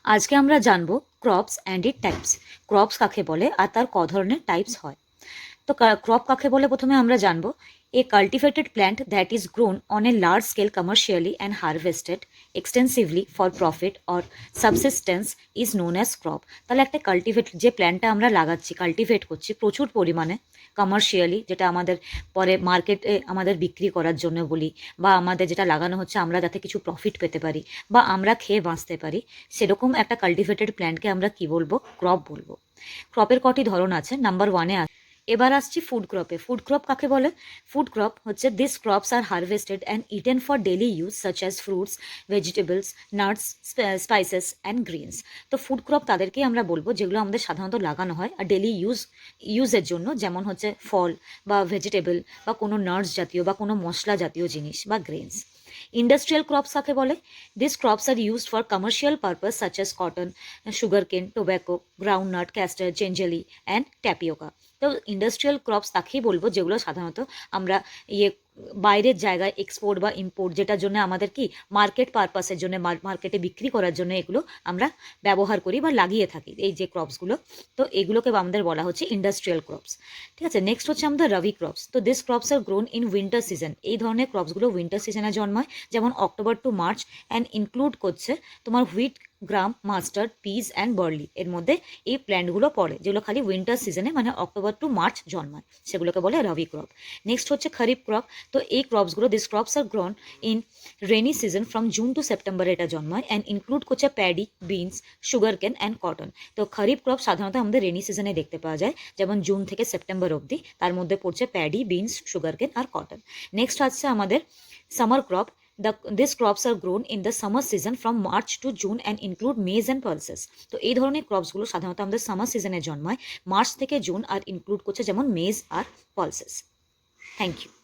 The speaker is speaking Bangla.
আজকে আমরা জানবো crops and it types. Crops কাকে বলে আর তার ক ধরনের টাইপস হয়। তো ক্রপ কাকে বলে প্রথমে আমরা জানবো। A cultivated plant that is grown on a large scale commercially and harvested extensively for profit or subsistence is known as crop. তাহলে একটা কাল্টিভেট যে প্ল্যান্টটা আমরা লাগাচ্ছি, কাল্টিভেট করছি প্রচুর পরিমাণে কমার্শিয়ালি, যেটা আমাদের পরে মার্কেটে আমাদের বিক্রি করার জন্য বলি, বা আমাদের যেটা লাগানো হচ্ছে আমরা যাতে কিছু প্রফিট পেতে পারি বা আমরা খেয়ে বাঁচতে পারি, সেরকম একটা কাল্টিভেটেড প্ল্যান্টকে আমরা কি বলবো? ক্রপ বলবো। ক্রপের কটি ধরন আছে। নাম্বার ওয়ানে এবার আসছি ফুড ক্রপে। ফুড ক্রপ কাকে বলে? ফুড ক্রপ হচ্ছে this crops R harvested and eaten for daily use such as fruits, vegetables, nuts, spices and Greens. তো ফুড ক্রপ তাদেরকেই আমরা বলবো যেগুলো আমাদের সাধারণত লাগানো হয় আর ডেলি ইউজের জন্য, যেমন হচ্ছে ফল বা ভেজিটেবল বা কোনো নাটস জাতীয় বা কোনো মশলা জাতীয় জিনিস বা গ্রেনস। ইন্ডাস্ট্রিয়াল ক্রপস কাকে বলে? This crops are used for commercial purpose such as cotton, sugarcane, tobacco, groundnut, castor, gingelly and tapioca. তো ইন্ডাস্ট্রিয়াল ক্রপস তাকেই বলবো যেগুলো সাধারণত আমরা বাইরের জায়গায় এক্সপোর্ট বা ইম্পোর্ট, যেটার জন্য আমাদের কি মার্কেট পারপাসের জন্য, মার্কেটে বিক্রি করার জন্য এগুলো আমরা ব্যবহার করি বা লাগিয়ে থাকি, এই যে ক্রপসগুলো। তো এগুলোকে আমাদের বলা হচ্ছে ইন্ডাস্ট্রিয়াল ক্রপস। ঠিক আছে, নেক্সট হচ্ছে আমাদের রবি ক্রপস। তো this crops are grown in winter season. এই ধরনের ক্রপসগুলো উইন্টার সিজনে জন্মায়, যেমন October to March, and include করছে তোমার wheat, gram, mustard, peas and barley. এর মধ্যে এই প্ল্যান্টগুলো পড়ে যেগুলো খালি উইন্টার সিজনে মানে অক্টোবর টু মার্চ জন্মায়, সেগুলোকে বলে রবি ক্রপ। নেক্সট হচ্ছে খরিফ ক্রপ। তো এই ক্রপসগুলো, this crops are grown in rainy season from June to September এটা জন্মায়, অ্যান্ড ইনক্লুড করছে paddy, beans, sugar cane and cotton. তো খরিফ ক্রপ সাধারণত আমাদের রেনি সিজনে দেখতে পাওয়া যায়, যেমন জুন থেকে সেপ্টেম্বর অবধি। তার মধ্যে পড়ছে প্যাডি, বিনস, সুগার কেন আর কটন। নেক্সট হচ্ছে আমাদের summer crop. These crops are grown in the summer season from March to June and include maize and pulses. তো এই ধরনের ক্রপসগুলো সাধারণত আমাদের সামার সিজনে জন্মায়, মার্চ থেকে জুন, আর ইনক্লুড করছে যেমন মেজ আর পালসেস। Thank you.